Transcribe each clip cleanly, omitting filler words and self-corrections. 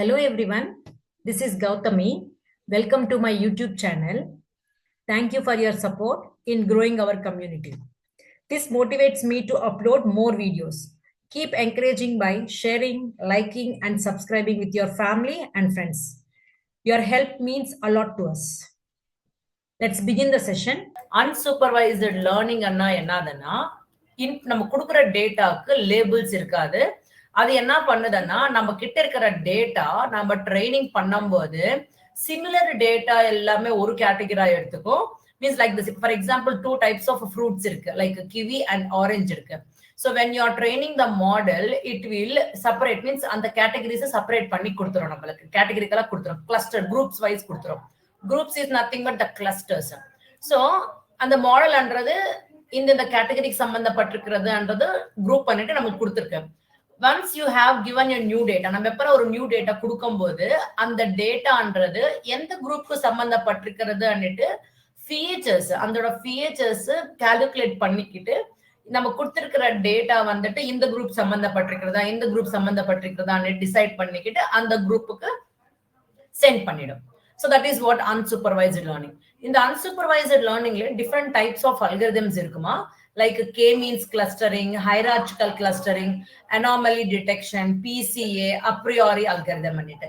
Hello everyone, this is Gautami. Welcome to my YouTube channel. Thank you for your support in growing our community. This motivates me to upload more videos. Keep encouraging by sharing, liking, and subscribing with your family and friends. Your help means a lot to us. Let's begin the session. Unsupervised learning அண்ணா என்னதுன்னா நம்ம கொடுக்குற டேட்டாக்கு labels இருக்காது. அது என்ன பண்ணுதுன்னா நம்ம கிட்ட இருக்கிற டேட்டா நம்ம ட்ரைனிங் பண்ணும்போது சிமிலர் டேட்டா எல்லாமே ஒரு கேட்டகரா எடுத்துக்கும். Means like this for example 2 types of fruits இருக்கு, லைக் கிவி அண்ட் ஆரஞ்சு இருக்கு. So when you are training the model, it will separate, means அந்த கேட்டகரிஸை செப்பரேட் பண்ணி கொடுத்துரும். நம்மளுக்கு கேட்டகரிக்கலா கொடுத்துரும், கிளஸ்டர் குரூப்ஸ் வைஸ் கொடுத்துரும். Groups is nothing but the clusters. So அந்த மாடல்ன்றது இந்த கேட்டகரிக்கு சம்பந்தப்பட்டிருக்கிறதுன்றது குரூப் பண்ணிட்டு நமக்கு கொடுத்துருக்கு. Once you have given a new data, நம்ம எப்ப ஒரு நியூ டேட்டா கொடுக்கும்போது அந்த டேட்டான்றது எந்த குரூப்க்கு சம்பந்தப்பட்டிருக்கிறதுன்னுட்டு ஃபீச்சர்ஸ், அதோட ஃபீச்சர்ஸ் கால்குலேட் பண்ணிக்கிட்டு நம்ம கொடுத்திருக்கிற டேட்டா வந்துட்டு இந்த குரூப் சம்பந்தப்பட்டிருக்கிறதா இந்த குரூப் சம்பந்தப்பட்டிருக்கிறதான்னு டிசைட் பண்ணிக்கிட்டு அந்த குரூப்புக்கு சென்ட் பண்ணிடும். So that is what unsupervised learning. In the unsupervised learning, different types of algorithms இருக்குமா, like k-means clustering, hierarchical clustering, anomaly detection, PCA, a priori algorithm பண்ணிட்டு.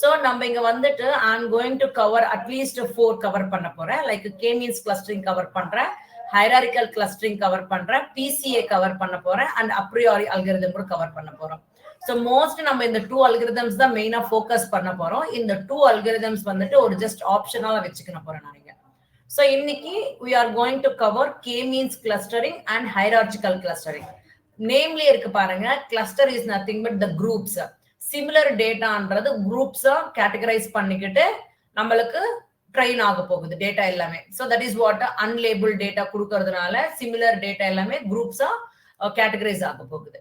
So நம்ம இங்க வந்துட்டு I'm going to cover at least 4 cover பண்ண போறேன். Like k-means clustering cover பண்றேன், hierarchical clustering cover பண்றேன், PCA cover பண்ண போறேன், and a priori algorithm கூட cover பண்ண போறோம். So most நம்ம இந்த 2 algorithms தான் மெயினா ஃபோக்கஸ் பண்ண போறோம். இந்த 2 algorithms வந்துட்டு ஒரு ஜஸ்ட் ஆப்ஷனலா வச்சுக்கணும் போறேன் நான் இங்க. So இன்னைக்கு we are going to cover k-means clustering and hierarchical clustering. நேம்லயே இருக்கு பாருங்க, cluster is nothing but the groups. Similar dataன்றது groups-ஆ கேட்டகரைஸ் பண்ணிக்கிட்டு நம்மளுக்கு ட்ரெயின் ஆக போகுது டேட்டா எல்லாமே. So that is what unlabeled data கொடுக்கறதுனால similar data எல்லாமே groups-ஆ கேட்டகரைஸ் ஆக போகுது.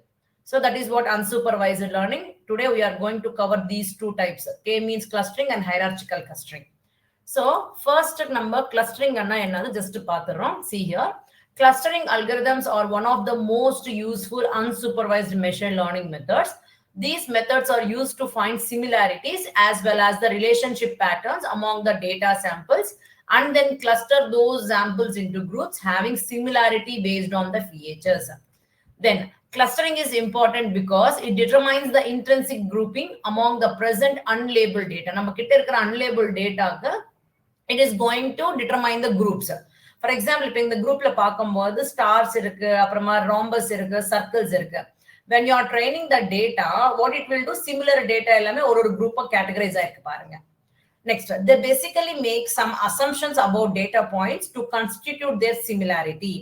So that is what unsupervised learning. Today we are going to cover these 2 types, k-means clustering and hierarchical clustering. So first number clustering anna enna just paathurom. See here, clustering algorithms are one of the most useful unsupervised machine learning methods. These methods are used to find similarities as well as the relationship patterns among the data samples and then cluster those samples into groups having similarity based on the features. Then clustering is important because it determines the intrinsic grouping among the present unlabeled data. நம்ம கிட்ட இருக்கிற unlabeled dataக்கு it is going to determine the groups. For example, இப்போ இந்த குரூப்ல பார்க்கும்போது stars இருக்கு, அப்புறமா rhombus இருக்கு, circles இருக்கு. When you are training the data, what it will do, similar data எல்லாமே ஒரு குரூப்பா கேட்டகரைஸ் ஆயிருக்கு பாருங்க. Next, they basically make some assumptions about data points to constitute their similarity.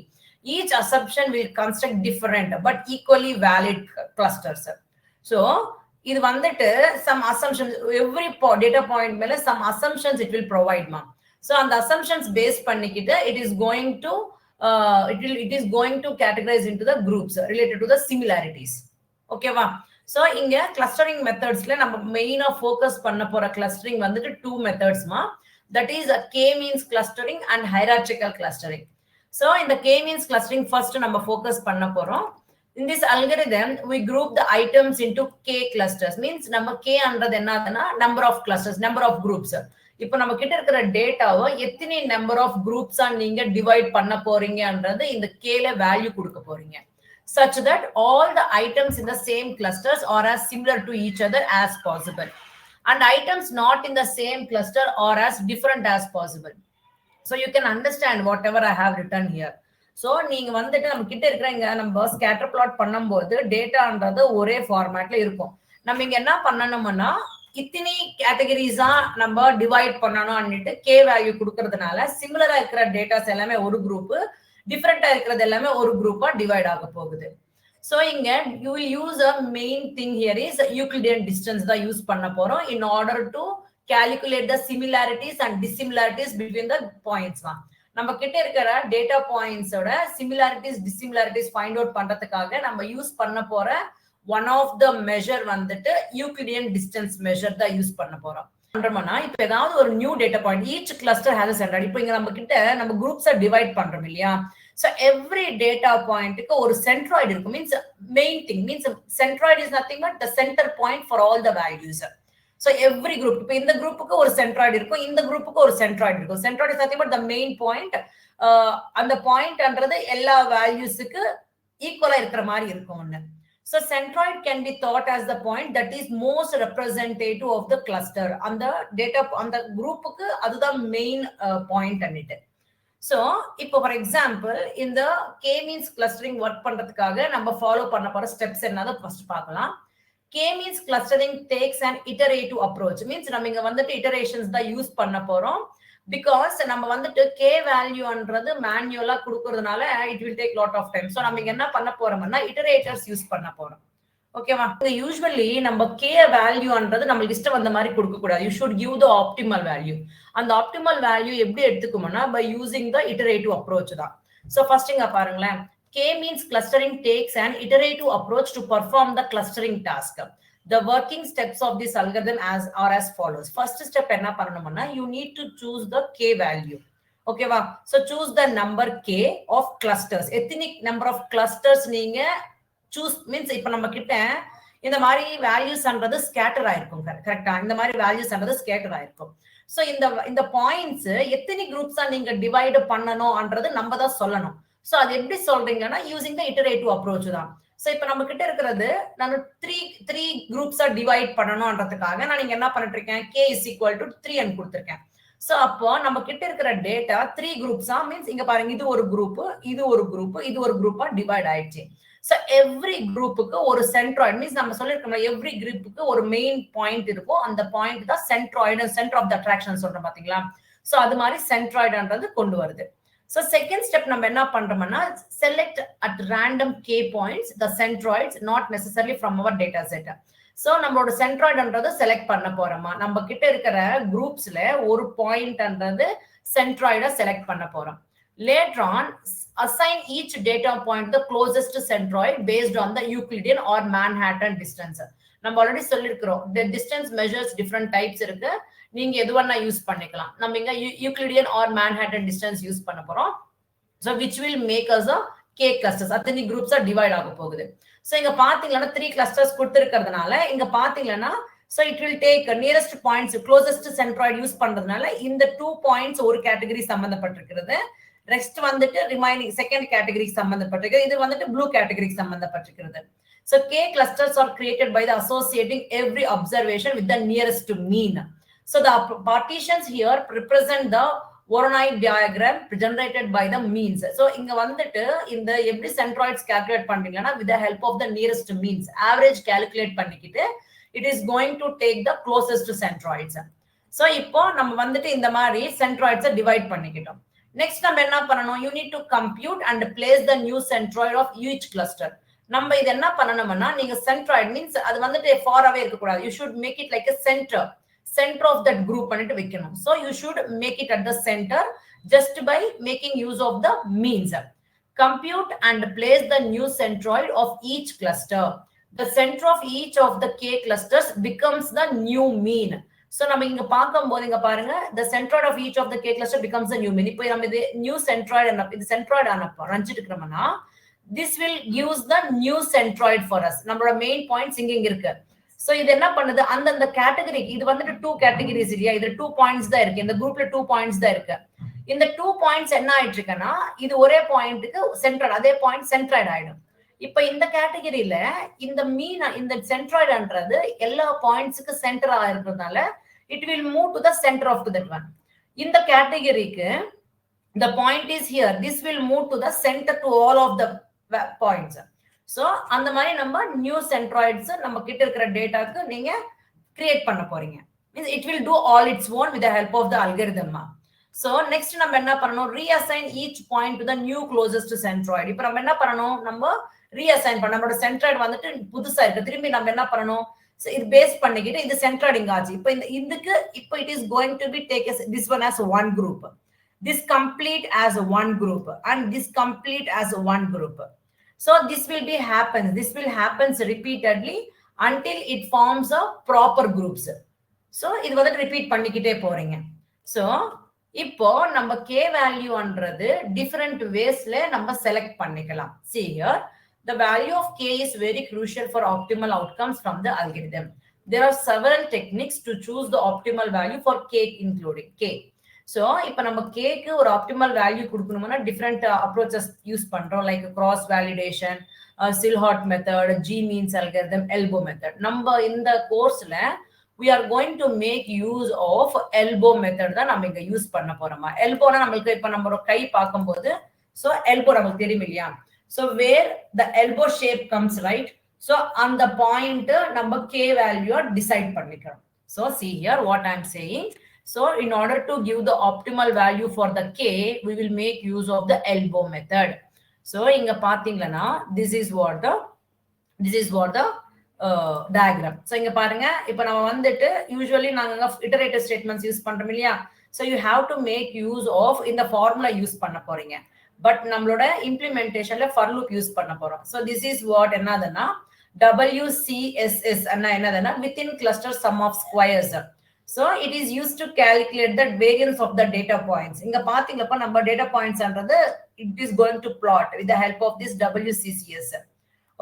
Each assumption will construct different but equally valid clusters. So இது வந்துட்டு some assumptions, every data point மேல some assumptions it will provide ma. So அந்த assumptions base பண்ணிக்கிட்டு it is going to categorize into the groups related to the similarities. Okay வா? So இங்க clustering methodsல நம்ம மெயினா focus பண்ண போற clustering வந்துட்டு 2 methods ma. That is a k-means clustering and hierarchical clustering. So in the k-means clustering first நம்ம focus பண்ண போறோம். In this algorithm we group the items into k clusters. Means நம்ம k ன்றது என்னதுன்னா number of clusters, number of groups. இப்போ நம்ம கிட்ட இருக்கிற டேட்டாவை எத்தனை number of groups-ஆ நீங்க டிவைட் பண்ண போறீங்கன்றது இந்த k ல வேல்யூ கொடுக்க போறீங்க, such that all the items in the same clusters are as similar to each other as possible and items not in the same cluster are as different as possible. So you can understand whatever I have written here. So நீங்க வந்துட்டு நம்ம கிட்ட இருக்கிறங்க நம்ம scatter plot பண்ணும்போது டேட்டான்றது ஒரே ஃபார்மேட்ல இருக்கும். நம்ம இங்க என்ன பண்ணணும்னா இத்தனை கேட்டகரிஸா நம்ம டிவைட் பண்ணணும்னுட்டு கே வேல்யூ கொடுக்கறதுனால சிமிலரா இருக்கிற டேட்டாஸ் எல்லாமே ஒரு குரூப், டிஃபரெண்டா இருக்கிறது எல்லாமே ஒரு குரூப்பா டிவைட் ஆக போகுது. So இங்க you will use a main thing here is Euclidean distance தான் யூஸ் பண்ண போறோம் in order to calculate the similarities and dissimilarities between the points. நம்ம கிட்ட இருக்கிற டேட்டா பாயிண்ட்ஸ் ஓட similarities dissimilarities find out பண்றதுக்காக நம்ம யூஸ் பண்ண போற one of the measure வந்துட்டு Euclidean distance measure தான் யூஸ் பண்ண போறோம். பண்றோம்னா இப்போ ஏதாவது ஒரு new data point, each cluster has a center. இப்போ இங்க நம்ம கிட்ட நம்ம குரூப்ஸா டிவைட் பண்றோம் இல்லையா? So every data point க்கு ஒரு centroid இருக்கும். Means main thing means centroid is nothing but the center point for all the values. So every group, இப்போ இந்த குரூப்புக்கு ஒரு சென்ட்ராய்டு இருக்கும், இந்த குரூப்புக்கு ஒரு சென்ட்ராய்டு இருக்கும். Centroid is nothing but the main point. அந்த பாயிண்ட்ன்றது எல்லா வேல்யூஸுக்கு ஈக்குவலா இருக்கிற மாதிரி இருக்கும் ஒண்ணு. So centroid can be thought as the point that is most representative of the cluster. அந்த data அந்த குரூப்புக்கு அதுதான் மெயின் பாயிண்ட் அன்னிட்டு. So இப்போ ஃபார் எக்ஸாம்பிள் இந்த k-means clustering ஒர்க் பண்றதுக்காக நம்ம ஃபாலோ பண்ண போற ஸ்டெப்ஸ் என்னது ஃபர்ஸ்ட் பார்க்கலாம். K-means clustering takes an iterative approach. Means நம்ம இங்க வந்துட்டு இட்டரேஷன்ஸ் தான் யூஸ் பண்ண போறோம். பிகாஸ் நம்ம வந்துட்டு k வேல்யூன்றது மேனுவலா கொடுக்கறதுனால it will take lot of time. So நம்ம இங்க என்ன பண்ண போறோம்னா இட்டரேட்டர்ஸ் யூஸ் பண்ண போறோம். ஓகேவா? யூஸ்வலி நம்ம k வேல்யூன்றது நம்மளுக்கு இஷ்டம் வந்த மாதிரி கொடுக்க கூடாது. You should give the optimal value. அந்த ஆப்டிமல் வேல்யூ எப்படி எடுத்துக்கோம்னா by using the iterative approach தான். ஸோ ஃபர்ஸ்ட் இங்க பாருங்களேன், k-means clustering takes an iterative approach to perform the clustering task. The working steps of this algorithm are as follows. First step enna pananumna, you need to choose the k value. Okay va? So choose the number k of clusters. Ethnic number of clusters neenga choose means ipo நம்ம கிட்ட இந்த மாதிரி values அன்றது scatter ஆயிருக்கும். கரெக்ட்டா? இந்த மாதிரி values அன்றது scatter ஆயிருக்கும். So இந்த points எத்தனை groups நீங்க divide பண்ணனும்ன்றது நம்ம தான் சொல்லணும். So அது எப்படி சொல்றீங்கன்னா using the iterative approach தான். So இப்ப நம்ம கிட்ட இருக்கிறது நான் 3 groups டிவைட் பண்ணணும்ன்றதுக்காக நான் இங்க என்ன பண்ணிட்டு இருக்கேன், k is equal to 3 ன்னு கொடுத்திருக்கேன். சோ அப்போ நம்ம கிட்ட இருக்கிற டேட்டா 3 groups மீன்ஸ் இங்க பாருங்க, இது ஒரு குரூப், இது ஒரு குரூப், இது ஒரு குரூப்பா டிவைட் ஆயிடுச்சு. சோ எவ்ரி குரூப்புக்கு ஒரு சென்ட்ராய்டு மீன்ஸ் நம்ம சொல்லிருக்கோம், எவ்ரி குரூப்புக்கு ஒரு மெயின் பாயிண்ட் இருக்கும். அந்த பாயிண்ட் தான் centroid, centre of the attraction சொல்றோம் பாத்தீங்களா. சோ அது மாதிரி சென்ட்ராய்டுன்றது கொண்டு வருது. So second step நம்ம என்ன பண்றோம்னா select at random k points the centroids not necessarily from our data set. So நம்மளோட centroidன்றது select பண்ண போறோமா, நம்ம கிட்ட இருக்கிற groupsல ஒரு pointன்றது centroid select பண்ண போறோம். Later on assign each data point the closest centroid based on the Euclidean or Manhattan distance. நம்ம already சொல்லிருக்கிறோம், the distance measures different types இருக்கு, நீங்க எது வேணா யூஸ் பண்ணிக்கலாம். நம்ம இங்க Euclidean or Manhattan distance use பண்ண போறோம். So which will make us a k clusters. அத்தனை groups டிவைட் ஆக போகுது. சோ இங்க பாத்தீங்கன்னா 3 clusters கொடுத்திருக்கிறதுனால இங்க பாத்தீங்கன்னா so it will take nearest points closest centroid use பண்றதுனால இந்த 2 points ஒரு கேட்டகரி சம்பந்தப்பட்டிருக்கிறது, ரெஸ்ட் வந்துட்டு ரிமைனிங் செகண்ட் கேட்டகரி சம்பந்தப்பட்டிருக்கு, இது வந்துட்டு ப்ளூ கேட்டகரி சம்பந்தப்பட்டிருக்கிறது. So k clusters are created by the associating every observation with the nearest mean. So the partitions here represent the Voronoi diagram generated by the means. So inga vanditu inda every centroids calculate pandringana with the help of the nearest means average calculate பண்ணிக்கிட்டு it is going to take the closest centroids. So இப்போ நம்ம வந்துட்டு இந்த மாதிரி centroids divide பண்ணிக்கிட்டோம். Next நம்ம என்ன பண்ணணும், you need to compute and place the new centroid of each cluster. நம்ம இது என்ன பண்ணணும்னா நீங்க centroid means அது வந்துட்டு far away இருக்க கூடாது, you should make it like a center of that group பண்ணிட்டு வைக்கணும். So you should make it at the center just by making use of the means. Compute and place the new centroid of each cluster. The center of each of the k clusters becomes the new mean. So நம்ம இங்க பார்க்கும்போது இங்க பாருங்க, the centroid of each of the k cluster becomes the new mean. இப்போ நம்ம இது new centroid இது centroid ஆனப்ப ரஞ்சிட்டு இருக்கோம்னா this will gives the new centroid for us. நம்மளோட மெயின் பாயிண்ட்ஸ் இங்க இருக்கு. சோ இது என்ன பண்ணுது, அந்த கேட்டகரி இது வந்துட்டு 2 கேட்டகரிஸ் இல்லையா, இதுல 2 பாயிண்ட்ஸ் தான் இருக்கு, இந்த குரூப்ல 2 பாயிண்ட்ஸ் தான் இருக்கு. இந்த 2 பாயிண்ட்ஸ் என்ன ஆயிட்டு இருக்குன்னா இது ஒரே பாயிண்ட்டுக்கு சென்ட்ராய்டு, அதே பாயிண்ட் சென்ட்ராய்டு ஆயிடும். இப்ப இந்த கேட்டகரியில இந்த மீன் இந்த சென்ட்ராய்டுன்றது எல்லா பாயிண்ட்ஸுக்கு சென்டரா இருக்கிறதுனால it will move to the centre of that one. இந்த கேட்டகரிக்கு the point is here, this will move to the center to all of the points. So அந்த மாதிரி நம்ம நியூ சென்ட்ராய்ட்ஸ் நம்ம கிட்ட இருக்கிற டேட்டாக்கு நீங்க கிரியேட் பண்ண போறீங்க. Means it will do all its own with the help of the algorithm. So next நம்ம என்ன பண்ணணும், reassign each point to the new closest centroid. இப்போ நம்ம என்ன பண்ணணும், நம்ம reassign பண்ண நம்மளோட சென்ட்ராய்டு வந்துட்டு புதுசா இருக்கு, திரும்பி நம்ம என்ன பண்ணணும், இது பேஸ் பண்ணிக்கிட்டு இது சென்ட்ராய்டு இங்க ஆச்சு. இப்போ இதுக்கு இப்போ it is going to be take this one as one group, this complete as one group and this complete as one group. So this will happens repeatedly until it forms a proper groups. So இது வந்து repeat பண்ணிக்கிட்டே போறீங்க. So இப்போ நம்ம k value அன்றது different waysல நம்ம select பண்ணிக்கலாம். See here, the value of k is very crucial for optimal outcomes from the algorithm. there are several techniques to choose the optimal value for k including k. So இப்போ நம்ம கேக்கு ஒரு optimal value கொடுக்கணும்னா different approaches use பண்றோம், like cross validation, silhouette method, G means algorithm, elbow method. நம்ம இந்த கோர்ஸ்ல we are going to make use of elbow method தான் நம்ம இங்க யூஸ் பண்ண போறோமா. எல்போனா நம்மளுக்கு இப்ப நம்ம ஒரு கை பார்க்கும்போது so elbow நமக்கு தெரியும் இல்லையா. so where the elbow shape comes, right, so அந்த பாயிண்ட் நம்ம k value டிசைட் பண்ணிக்கிறோம். so see here what I am saying. So in order to give the optimal value for the k, we will make use of the elbow method. So inga pathingana, this is what the diagram. So inga parunga, ipo nama vandittu usually naanga iterative statements use பண்றோம் இல்லையா. so you have to make use of in the formula use பண்ண போறீங்க, but நம்மளோட implementationல for loop use பண்ண போறோம். so this is what என்னதுன்னா WCSS அண்ணா என்னதுன்னா within cluster sum of squares. so it is used to calculate the variance of the data points. இங்க பாத்தீங்களப்ப நம்ம data points அன்றது it is going to plot with the help of this WCCS.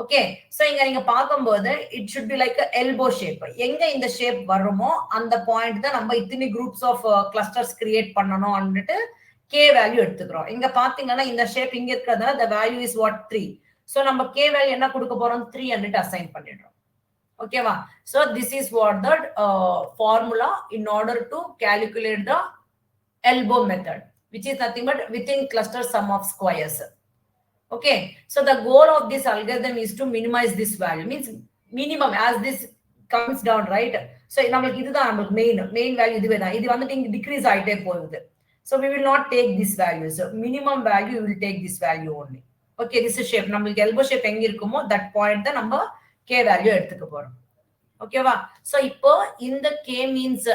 okay, so இங்க நீங்க பாக்கும்போது it should be like a elbow shape. எங்க இந்த shape வருமோ அந்த point தான் நம்ம இத்தனை groups of clusters create பண்ணனும் அப்படிட்டு k value எடுத்துக்கிறோம். இங்க பாத்தீங்கன்னா இந்த shape இங்க இருக்கிறதுனால the value is what 3. so நம்ம k value என்ன கொடுக்க போறோம் 3 அப்படிட்டு அசைன் பண்ணிடுறோம். okay va. so this is what the formula in order to calculate the elbow method, which is nothing but within cluster sum of squares. okay, so the goal of this algorithm is to minimize this value, means minimum as this comes down, right. so நமக்கு இதுதான் நமக்கு main value இதுவே தான். இது வந்து இங்க degrees ஆயிட்டே போகுது. so we will not take this value. so minimum value we will take this value only. okay, this is shape. நமக்கு elbow shape எங்க இருக்குமோ that point தான் நம்ம k value எடுத்துக்க போறோம். ஓகேவா. so இப்போ இந்த k means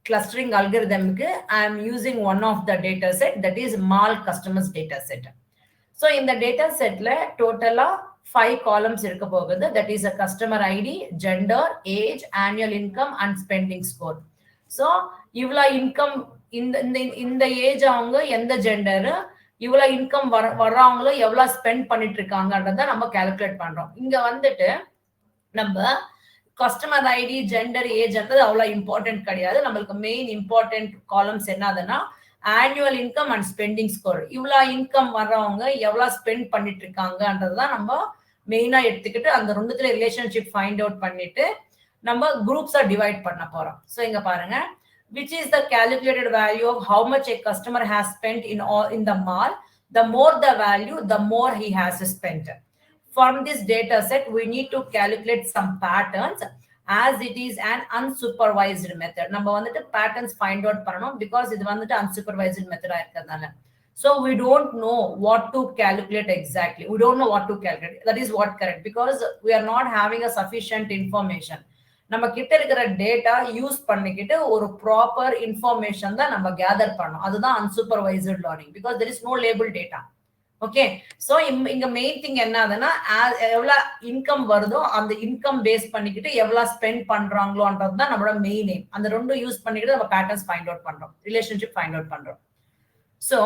clustering algorithm க்கு I am using one of the data set, that is mall customers data set. so இந்த data setல டோட்டலா 5 columns இருக்க போகுது, that is a customer ID, gender, age, annual income and spending score. so இவ்வளவு income இந்த age அவங்க எந்த gender, இவ்வளவு income வர்றவங்களும் எவ்வளவு ஸ்பெண்ட் பண்ணிட்டு இருக்காங்கன்றத நம்ம கால்குலேட் பண்றோம். இங்க வந்துட்டு நம்ம கஸ்டமர் ஐடி, ஜெண்டர், ஏஜ்ன்றது அவ்வளவு இம்பார்ட்டன்ட் கிடையாது. நம்மளுக்கு மெயின் இம்பார்ட்டன்ட் காலம்ஸ் என்னதுன்னா annual income and spending score. இவ்வளவு இன்கம் வர்றவங்க எவ்வளவு ஸ்பெண்ட் பண்ணிட்டு இருக்காங்கன்றதுதான் நம்ம மெயினா எடுத்துக்கிட்டு அந்த ரெண்டுத்துல ரிலேஷன்ஷிப் ஃபைண்ட் அவுட் பண்ணிட்டு நம்ம குரூப்ஸா டிவைட் பண்ண போறோம். ஸோ இங்க பாருங்க, which is the calculated value of how much a customer has spent in the mall. The more the value, the more he has spent. From this data set, we need to calculate some patterns as it is an unsupervised method. நம்ம வந்துட்டு patterns find out பண்ணணும் because இது வந்துட்டு unsupervised method இருக்கிறதுனால. So we don't know what to calculate exactly. We don't know what to calculate. That is what correct, because we are not having a sufficient information. நம்ம கிட்ட இருக்கிற data use பண்ணிக்கிட்டு ஒரு proper information தான் நம்ம gather பண்ணணும். அதுதான் unsupervised learning, because there is no label data. Okay, so இங்க மெயின் திங் என்னதுன்னா எவ்வளவு இன்கம் வருதோ அந்த இன்கம் பேஸ் பண்ணிக்கிட்டு எவ்வளவு ஸ்பெண்ட் பண்றாங்களோன்றது தான் நம்மளோட மெயின் எய்ம். அந்த ரெண்டும் யூஸ் பண்ணிக்கிட்டு நம்ம பேட்டர்ன்ஸ் ஃபைண்ட் அவுட் பண்றோம், ரிலேஷன்ஷிப் ஃபைண்ட் அவுட் பண்றோம். So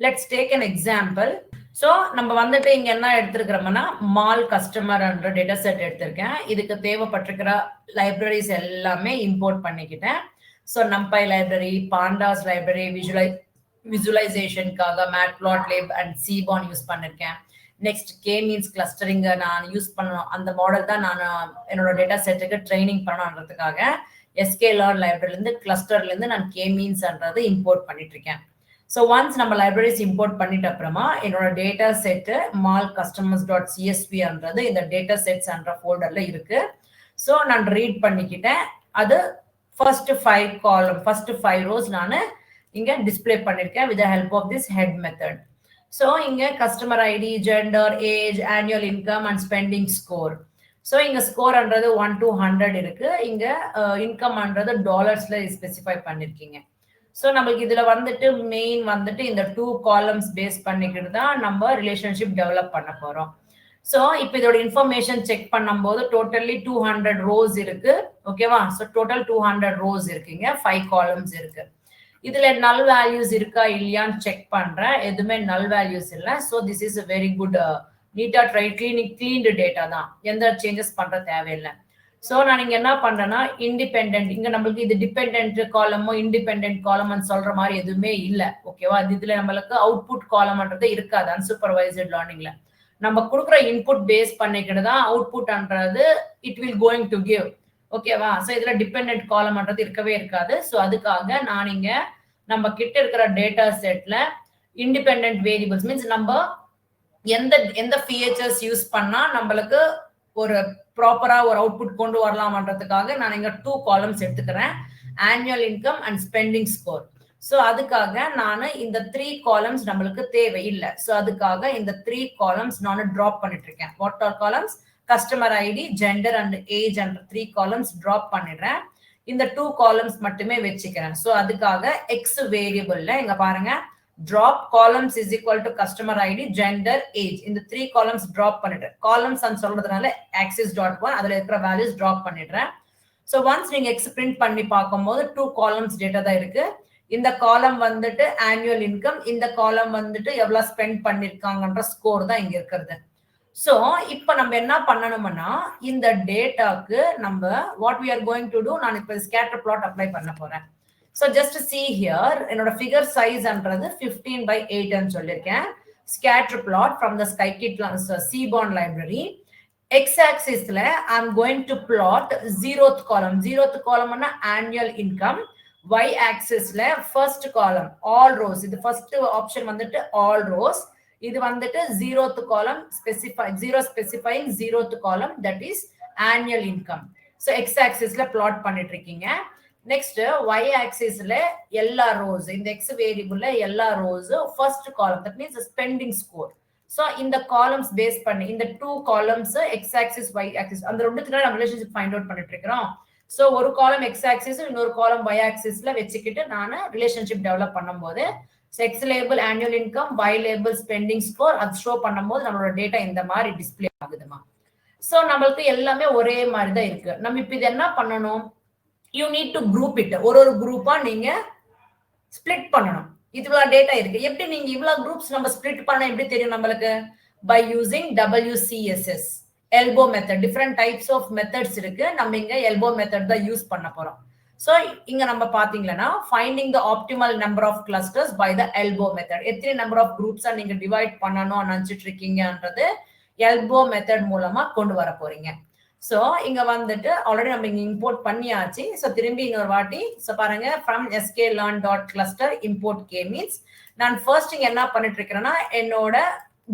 let's take an example. So நம்ம வந்துட்டு இங்க என்ன எடுத்திருக்கிறோம்னா மால் கஸ்டமர்ன்ற டேட்டா செட் எடுத்திருக்கேன். இதுக்கு தேவைப்பட்டிருக்கிற லைப்ரரிஸ் எல்லாமே இம்போர்ட் பண்ணிக்கிட்டேன். So NumPy library, pandas library, விசுவலைசேஷனுக்காக மேட்ப்ளாட்லிப் அண்ட் சீபான் யூஸ் பண்ணிருக்கேன். நெக்ஸ்ட் கே மீன்ஸ் கிளஸ்டரிங் நான் யூஸ் பண்ணணும், அந்த மாடல் தான் நான் என்னோட டேட்டா செட்டுக்கு ட்ரைனிங் பண்ணணுன்றதுக்காக எஸ்கேலர் லைப்ரரிலேருந்து கிளஸ்டர்லேருந்து நான் கே மீன்ஸ்ன்றது இம்போர்ட் பண்ணிட்டு இருக்கேன். ஸோ ஒன்ஸ் நம்ம லைப்ரரிஸ் இம்போர்ட் பண்ணிட்ட அப்புறமா என்னோட data set mall customers dot சிஎஸ்பின்றது இந்த டேட்டா செட்ஸ்ன்ற ஃபோல்டர்ல இருக்கு. ஸோ நான் ரீட் பண்ணிக்கிட்டேன். அது ஃபர்ஸ்ட் 5 காலம், ஃபர்ஸ்ட் 5 ரோஸ் நான் இங்க டிஸ்பிளே பண்ணிருக்கேன் with the help of this head method. So இங்க customer ID, gender, age, annual income and spending score. So இங்க ஸ்கோர்ன்றது 1 to 100 இருக்கு. இங்க இன்கம்ன்றது டாலர்ஸ்ல ஸ்பெசிஃபை பண்ணிருக்கீங்க. ஸோ நம்மளுக்கு இதுல வந்துட்டு மெயின் வந்துட்டு இந்த 2 காலம்ஸ் பேஸ் பண்ணிக்கிட்டு தான் நம்ம ரிலேஷன்ஷிப் டெவலப் பண்ண போறோம். ஸோ இப்போ இதோட இன்ஃபர்மேஷன் செக் பண்ணும்போது டோட்டலி 200 ரோஸ் இருக்கு. ஓகேவா. ஸோ டோட்டல் 200 ரோஸ் இருக்குங்க, 5 காலம்ஸ் இருக்கு. இதுல நல் வேல்யூஸ் இருக்கா இல்லையான்னு செக் பண்றேன். எதுவுமே நல் வேல்யூஸ் இல்லை. So this is very good, நீட்டா ட்ரை கிளீன்டு டேட்டா தான், எந்த சேஞ்சஸ் பண்ற தேவையில்லை. சோ நான் இங்க என்ன பண்றேன்னா இண்டிபெண்டன்ட், இங்க நம்மளுக்கு இது டிபெண்டன்ட் காலமோ இண்டிபெண்டன்ட் காலம்னு சொல்ற மாதிரி எதுவுமே இல்ல. ஓகேவா? இதுல நம்மளுக்கு அவுட்புட் காலம்ன்றது இருக்காது அன்சூப்பர்வைஸ்ட் லேர்னிங்ல. நம்ம கொடுக்குற இன்புட் பேஸ் பண்ணிக்கிட்டு தான் அவுட்புட்ன்றது it will going to give. ஓகேவா? சோ இதுல டிபெண்டன்ட் காலம்ன்றது இருக்கவே இருக்காது. சோ அதுக்காக நான் இங்க நம்ம கிட்ட இருக்கிற டேட்டா செட்ல இண்டிபெண்டன்ட் வேரியபிள்ஸ் மீன்ஸ் நம்ம எந்த எந்த ஃபீச்சர்ஸ் யூஸ் பண்ணா நம்மளுக்கு ஒரு ப்ராப்பரா ஒரு அவுட்புட் கொண்டு வரலாம்ன்றதுக்காக நான் இங்க 2 காலம்ஸ் எடுத்துக்கிறேன், annual income and spending score. So அதுக்காக நான் இந்த 3 காலம்ஸ் நம்மளுக்கு தேவையில்லை. சோ அதுக்காக இந்த 3 காலம்ஸ் நான் டிராப் பண்ணிட்டு இருக்கேன். What are columns? Customer ID, gender and age and 3 columns drop பண்ணிடுறேன். இந்த 2 காலம்ஸ் மட்டுமே வச்சுக்கிறேன். சோ அதுக்காக எக்ஸ் வேரியபிள்ல இங்க பாருங்க, drop columns is equal to customer ID, gender, age. இந்த 3 columns drop பண்ணிடுறேன். columns ன்னு சொல்றதுனால axis.1 அதுல இருக்கிற values drop பண்ணிடுறேன். So once நீங்க x print பண்ணி பார்க்கும்போது 2 columns data தான் இருக்கு. இந்த காலம் வந்துட்டு annual income, இந்த காலம் வந்துட்டு எவ்வளவு ஸ்பெண்ட் பண்ணிருக்காங்கன்ற ஸ்கோர் தான் இங்க இருக்கிறது. சோ இப்போ நம்ம என்ன பண்ணணும்னா இந்த டேட்டாக்கு நம்ம what we are going to do, நான் இப்போ scatter plot apply பண்ண போறேன். So just see here, என்னோட figure size அன்றது 15/8 ன்னு சொல்லிருக்கேன். Scatter plot from the Scikit Seaborn library. X-axisல I'm going to plot 0th column. 0th column annual income. Y-axisல first column all rows. இது first option வந்துட்டு all rows. இது வந்துட்டு 0th column specifying 0th column, that is annual income. So X-axisல plot பண்ணிட்டு இருக்கீங்க. Next y ஆக்சிஸ்ல எல்லா rose, இந்த x வேரியபிள்ல எல்லா rose first column, that means spending score. So இந்த காலம்ஸ் பேஸ் பண்ணி இந்த 2 columns x axis y axis அந்த ரெண்டுத்துல நம்ம ரிலேஷன்ஷிப் ஃபைண்ட் அவுட் பண்ணிட்டு இருக்கோம். சோ ஒரு காலம் x ஆக்சிஸ் இன்னொரு காலம் y ஆக்சிஸ்ல வச்சுக்கிட்டு நான் ரிலேஷன்ஷிப் டெவலப் பண்ணும்போது x label annual income, y label spending score அது ஷோ பண்ணும்போது நம்மளோட டேட்டா இந்த மாதிரி டிஸ்ப்ளே ஆகுதுமா. சோ நம்மளுக்கு எல்லாமே ஒரே மாதிரி தான் இருக்கு. நம்ம இப்போ இது என்ன பண்ணணும், you need to group it. ஒரு குரூப்பா நீங்க ஸ்ப்ளிட் பண்ணணும். இவ்வளவு டேட்டா இருக்கு, எப்படி நீங்க இவ்வளவு குரூப்ஸ் நம்ம ஸ்ப்ளிட் பண்ண எப்படி தெரியும் நம்மளுக்கு? by using WCSS elbow method. Different types of methods இருக்கு, நம்ம இங்க elbow method தான் யூஸ் பண்ண போறோம். சோ இங்க நம்ம பாத்தீங்கன்னா finding the optimal number of clusters by the elbow method. எத்தனை நம்பர் ஆஃப் குரூப்ஸா நீங்க டிவைட் பண்ணணும்னு நினைச்சிட்டு இருக்கீங்கன்றது elbow method மூலமா கொண்டு வர போறீங்க. சோ இங்க வந்துட்டு ஆல்ரெடி நம்ம இங்க இம்போர்ட் பண்ணியாச்சு. சோ திரும்பி இன்னொரு வாட்டி சோ பாருங்க, from sklearn.cluster import k means நான் ஃபர்ஸ்ட் இங்க என்ன பண்ணிட்டு இருக்கேன்னா என்னோட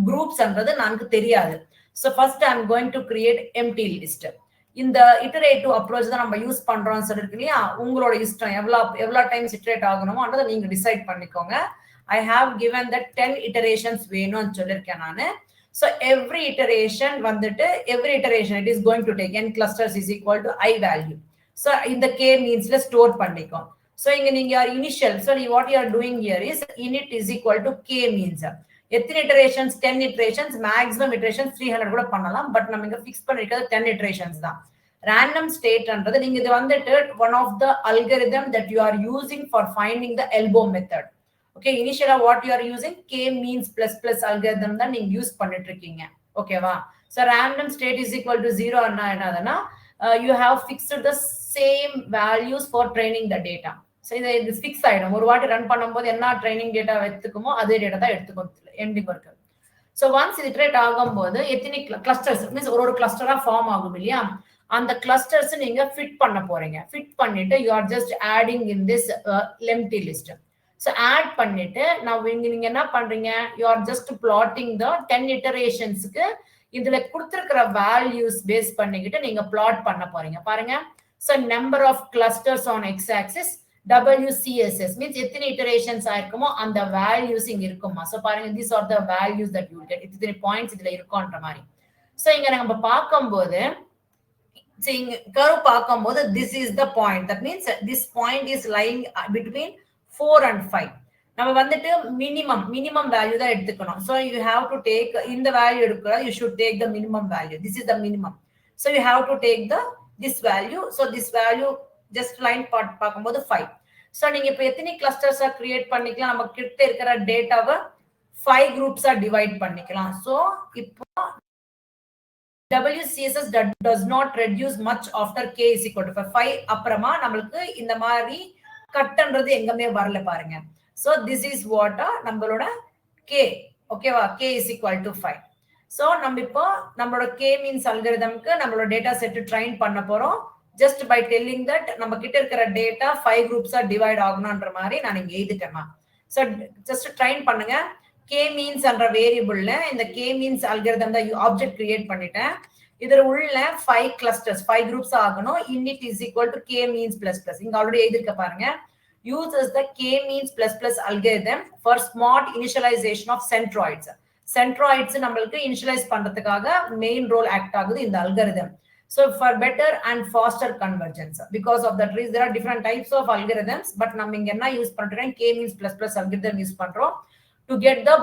குரூப்ஸ்ன்றது நமக்கு தெரியாது. So first I am going to create empty list. இந்த இட்டரேட்டிவ் அப்ரோச் தான் நம்ம யூஸ் பண்றோம்னு சொல்லிருக்கு இல்லையா, உங்களோட இஷ்டம் எவ்வளவு டைம்ஸ் இட்டரேட் ஆகணுமோ அதை நீங்க டிசைட் பண்ணிக்கோங்க. ஐ ஹாவ் கிவன் தட் 10 இட்டரேஷன்ஸ் வேணும்னு சொல்லியிருக்கேன் நானு. So every iteration it is going to take n clusters is equal to I value. So in the k means la store பண்ணிக்கும். So இங்க நீங்க initial, so what you are doing here is init is equal to k means எத்தனை iterations, 10 iterations, maximum iterations 300 கூட பண்ணலாம். But நம்ம இங்க fix பண்ணிருக்கிறது 10 iterations தான். random stateன்றது நீங்க இது வந்துட்டு one of the algorithm that you are using for finding the elbow method. Okay, initially what you are using k means plus algorithm தான் நீங்க யூஸ் பண்ணிட்டு இருக்கீங்க. ஓகேவா? so random state is equal to 0 அண்ணா என்னதுன்னா you have fixed the same values for training the data. so இது fix ஆயிடும். ஒரு வாட்டி ரன் பண்ணும்போது என்ன ட்ரைனிங் டேட்டா எடுத்துக்குமோ அதே டேட்டா தான் எடுத்துக்கும் எண்டிங் வரைக்கும். so once இது இட்டரேட் ஆகும்போது எத்தனை கிளஸ்டர்ஸ் மீன்ஸ் ஒரு கிளஸ்டரா ஃபார்ம் ஆகும் இல்லையா, அந்த கிளஸ்டர்ஸ் நீங்க ஃபிட் பண்ண போறீங்க. ஃபிட் பண்ணிட்டு you are just adding in this empty list. So add பண்ணிட்டு நான் நீங்க என்ன பண்றீங்க, you are just plotting the 10 iterations-க்கு இதுல கொடுத்திருக்கிற values பேஸ் பண்ணிக்கிட்டு நீங்க plot பண்ண போறீங்க. பாருங்க, so number of clusters on x axis, WCSS means எத்தனை iterations ஆயிருக்குமோ அந்த values இங்க இருக்குமா. so பாருங்க, these are the values that you will get. இத்தனை points இதுல இருக்கும்ன்ற மாதிரி. so இங்க நம்ம பார்க்கும்போது இங்க curve பார்க்கும்போது this is the point, that means this point is lying between 4 and 5. நம்ம வந்துட்டு minimum value தான் எடுத்துக்கணும். so you have to take இந்த value எடுக்கற, you should take the minimum value. this is the minimum. so you have to take this value. so this value just line part பார்க்கும்போது 5. so நீங்க இப்ப எத்தனை கிளஸ்டர்ஸா create பண்ணிக்கலாம், நம்ம கிட்ட இருக்கிற டேட்டாவை 5 குரூப்ஸா டிவைட் பண்ணிக்கலாம். so இப்போ WCSS does not reduce much after k is equal to 5. அப்புறமா நம்மளுக்கு இந்த மாதிரி கட்டன்றது எங்கமே வரல பாருங்க. So this is what நம்மளோட k, ஓகேவா, k is equal to 5. So நம்ம இப்போ நம்மளோட k means algorithmக்கு நம்மளோட டேட்டா செட் ட்ரெயின் பண்ண போறோம். just by telling that நம்ம கிட்ட இருக்கிற டேட்டா 5 groups டிவைட் ஆகணும்ன்ற மாதிரி நான் இங்க எழுதிட்டேன். So just ட்ரெயின் பண்ணுங்க. k means என்ற வேரியபிள்ல இந்த k means algorithm தான் ஆப்ஜெக்ட் கிரியேட் பண்ணிட்டேன். இதுல உள்ள 5 clusters 5 groups ஆகணும். init is equal to k means plus plus. இங்க ஆல்ரெடி எழுதிருக்க பாருங்க. uses the k means plus plus algorithm for smart initialization of centroids. Centroids நம்மளுக்கு initialize பண்றதுக்காக main role act ஆகுது இந்த algorithm. So for better and faster convergence, because of that reason there are different types of algorithms, but நம்ம இங்க என்ன use பண்றோம், k means plus plus algorithm use பண்றோம் to get the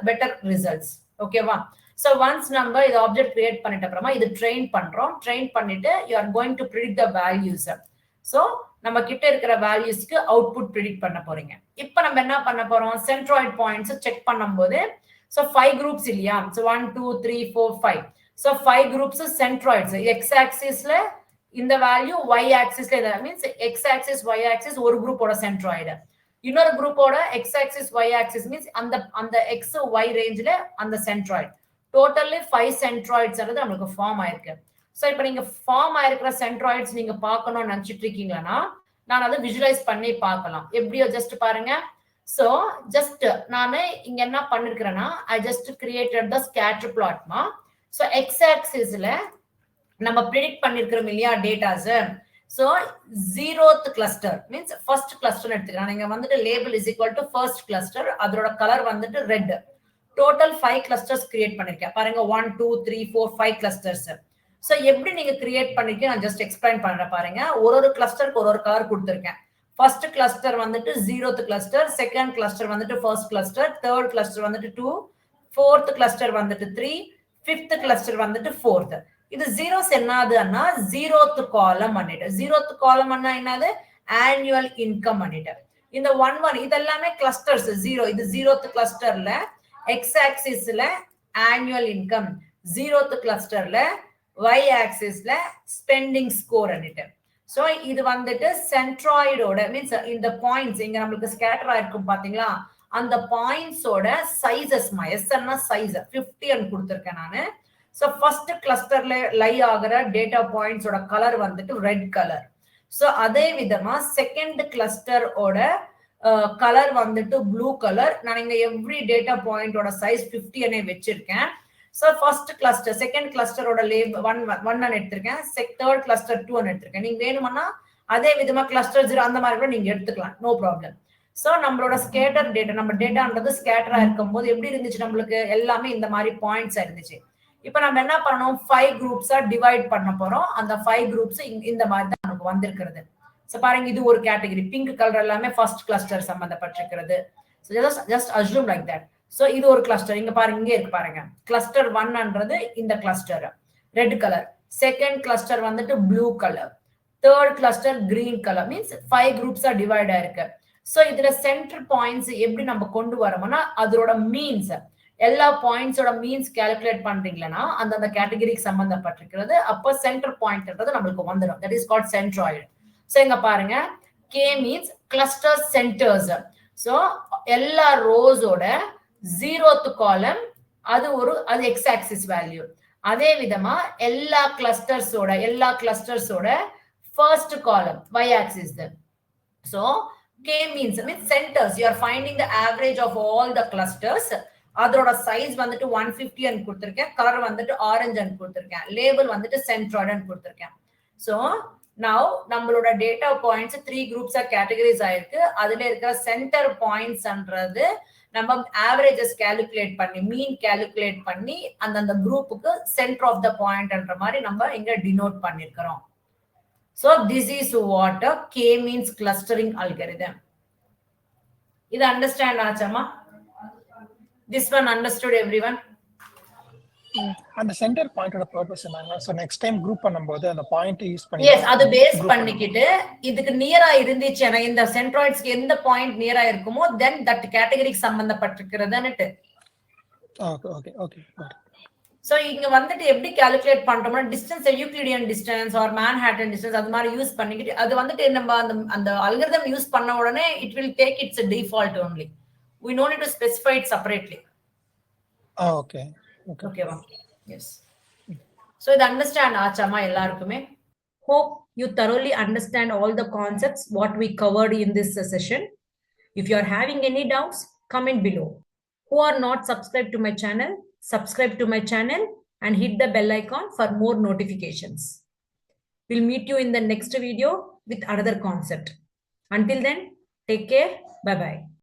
better results. ஓகேவா? So once நம்ம இது object create பண்ணிட்ட அப்புறமா இது ட்ரெயின் பண்றோம். ட்ரெயின் பண்ணிட்டு you are going to predict the values. So நம்ம கிட்ட இருக்கிற வேல்யூஸ்க்கு அவுட்புட் ப்ரெடிக்ட் பண்ண போறீங்க. இப்போ நம்ம என்ன பண்ண போறோம், சென்ட்ராய்ட் பாயிண்ட்ஸ் செக் பண்ணும்போது so 5 groups இல்லையா, so 1 2 3 4 5. so 5 groups centroids. x axis ல இந்த வேல்யூ, y axis ல that means x axis y axis ஒரு குரூப்போட சென்ட்ராய்டு, இன்னொரு குரூப்போட x axis y axis means அந்த x y ரேஞ்சில அந்த சென்ட்ராய்டு. டோட்டல்லி 5 சென்ட்ராய்ட்ஸ் நமக்கு ஃபார்ம் ஆயிருக்கு. சோ இப்போ நீங்க ஃபார்ம் ஆயிருக்கிற சென்ட்ராய்ட்ஸ் நீங்க பார்க்கணும்னு நினைச்சிட்டு இருக்கீங்களா, நான் அதை விஜுவலைஸ் பண்ணி பார்க்கலாம். எப்படியோ ஜஸ்ட் பாருங்க. சோ ஜஸ்ட் நான் இங்க என்ன பண்ணிருக்கிறேன்னா, I just created the scatter பிளாட்மா. சோ எக்ஸ் ஆக்சிஸ்ல நம்ம ப்ரெடிக்ட் பண்ணிருக்கிறோம் இல்லையா datas. So 0th cluster means first cluster எடுத்துக்கிறேன். நீங்க வந்துட்டு label is equal to first cluster, அதோட கலர் வந்துட்டு ரெட். டோட்டல் 5 கிளஸ்டர்ஸ் கிரியேட் பண்ணிருக்கேன் பாருங்க. 1 2 3 4 5 கிளஸ்டர்ஸ். சோ எப்படி நீங்க கிரியேட் பண்ணிருக்கீங்க நான் ஜஸ்ட் எக்ஸ்பிளைன் பண்றேன் பாருங்க. ஒரு கிளஸ்டருக்கு ஒரு கலர் கொடுத்திருக்கேன். ஃபர்ஸ்ட் கிளஸ்டர் வந்துட்டு 0th கிளஸ்டர், செகண்ட் கிளஸ்டர் வந்துட்டு ஃபர்ஸ்ட் கிளஸ்டர், தேர்ட் கிளஸ்டர் வந்துட்டு 2, ஃபோர்த் கிளஸ்டர் வந்துட்டு 3, ஃபிஃப்த் கிளஸ்டர் வந்துட்டு 4th. இது ஜீரோஸ் என்னதுன்னா 0th காலம் பண்ணிட்டு, 0th காலம் என்னது ஆனுவல் இன்கம் பண்ணிட்டு. இந்த 1 1 இதெல்லாமே கிளஸ்டர்ஸ் 0. இது 0th கிளஸ்டர்ல எக்ஸ் ஆக்சிஸ்ல ஆனுவல் இன்கம், 0th கிளஸ்டர்ல y ஆக்சிஸ்ல ஸ்பெண்டிங் ஸ்கோர் அன்னிட்டு. சோ இது வந்துட்டு சென்ட்ராய்டோட மீன்ஸ் இந்த பாயிண்ட்ஸ் இங்க நமக்கு ஸ்கேட்டர் ஆயிருக்கும் பாத்தீங்களா, அந்த பாயிண்ட்ஸோட சைஸஸ் எஸ்ன்னா சைஸ் 50 கொடுத்திருக்கேன் நானு. சோ ஃபர்ஸ்ட் கிளஸ்டர்ல லை ஆகிற டேட்டா பாயிண்ட்ஸோட கலர் வந்துட்டு ரெட் கலர். சோ அதே விதமா செகண்ட் கிளஸ்டரோட கலர் வந்துட்டு ப்ளூ கலர். நான் இங்க எவ்ரி டேட்டா பாயிண்டோட சைஸ் 50 வச்சிருக்கேன். சோ ஃபர்ஸ்ட் கிளஸ்டர் செகண்ட் கிளஸ்டரோட லேபிள் 1 எடுத்திருக்கேன், தேர்ட் கிளஸ்டர் 2 எடுத்திருக்கேன். நீங்க வேணும்னா அதே விதமா கிளஸ்டர் 0 அந்த மாதிரி கூட நீங்க எடுத்துக்கலாம், நோ ப்ராப்ளம். சோ நம்மளோட ஸ்கேட்டர் டேட்டா, நம்ம டேட்டான்றது ஸ்கேட்டரா இருக்கும் போது எப்படி இருந்துச்சு, நம்மளுக்கு எல்லாமே இந்த மாதிரி பாயிண்ட்ஸா இருந்துச்சு. இப்ப நம்ம என்ன பண்ணணும், 5 குரூப்ஸா டிவைட் பண்ண போறோம். அந்த 5 குரூப்ஸ் இந்த மாதிரி தான் நமக்கு வந்திருக்கிறது. சோ பாருங்க, இது ஒரு கேட்டகரி, பிங்க் கலர் எல்லாமே ஃபர்ஸ்ட் கிளஸ்டர் சம்பந்தப்பட்டிருக்கிறது. So just assume like that. So இது ஒரு கிளஸ்டர், இங்க பாருங்க, இங்க இருக்கு பாருங்க. கிளஸ்டர் 1ன்றது இந்த cluster red colour, second cluster வந்துட்டு blue colour, third cluster green colour. Means 5 குரூப்ஸா டிவைட் ஆயிருக்கு. சோ இதுல சென்டர் பாயிண்ட்ஸ் எப்படி நம்ம கொண்டு வரோம்னா, அதோட மீன்ஸ் எல்லா பாயிண்ட்ஸோட மீன்ஸ் கால்குலேட் பண்றீங்களா அந்த கேட்டகரிக்கு சம்பந்தப்பட்டிருக்கிறது. அப்ப சென்டர் பாயிண்ட்ன்றது நமக்கு வந்துடும். That is called centroid. So இங்க பாருங்க, K means cluster centres. So எல்லா ரோஸோட 0th காலம் அது எக்ஸ் ஆக்சிஸ் வேல்யூ. அதே விதமா எல்லா கிளஸ்டர்ஸோட first column y axis. So k means centers, you are finding the average of all the clusters. அதோட சைஸ் வந்துட்டு 150 ன்னு கொடுத்திருக்கேன், கலர் வந்துட்டு ஆரஞ்சு ன்னு கொடுத்திருக்கேன், லேபிள் வந்துட்டு சென்ட்ராய்டு ன்னு கொடுத்திருக்கேன். சோ now நம்மளோட டேட்டா பாயிண்ட்ஸ் 3 குரூப்ஸா கேட்டகரைஸ் ஆயிருக்கு. அதுல இருக்கிற சென்டர் பாயிண்ட்ஸ்ன்றது நம்ம ஆவரேஜஸ் கால்குலேட் பண்ணி மீன் கால்குலேட் பண்ணி அந்த குரூப்புக்கு சென்டர் ஆஃப் த பாயிண்ட்ன்ற மாதிரி நம்ம இங்க டினோட் பண்ணிருக்கிறோம். So this is what a k means clustering algorithm. இது அண்டர்ஸ்டாண்ட் ஆச்சாமா? This one understood everyone? அந்த சென்டர் பாயிண்டோட பர்பஸ் என்னங்க? சோ நெக்ஸ்ட் டைம் குரூப் பண்ணும்போது அந்த பாயிண்ட் யூஸ் பண்ணி எஸ் அது பேஸ் பண்ணிக்கிட்டு இதுக்கு நியரா இருந்துச்சு இந்த சென்ட்ராய்ட்ஸ்க்கு எந்த பாயிண்ட் நியரா இருக்குமோ தென் தட் கேட்டகரிக்கு சம்பந்தப்பட்டிருக்கிறதுன்னு. Okay okay okay. சோ இங்க வந்துட்டு எப்படி கால்குலேட் பண்றோம்னா distance Euclidean distance or Manhattan distance அது மாதிரி யூஸ் பண்ணிக்கிட்டு அது வந்துட்டு நம்ம அந்த அல்காரிதம் யூஸ் பண்ண உடனே it will take it's default only. We no need to specify it separately. Okay. ஓகேவா? எஸ். சோ இது அண்டர்ஸ்டாண்ட் ஆச்சாமா எல்லாருக்குமே? Hope you thoroughly understand all the concepts what we covered in this session. If you are having any doubts, comment below. Who are not subscribed to my channel, subscribe to my channel and hit the bell icon for more notifications. We'll meet you in the next video with another concept. Until then, take care. Bye-bye.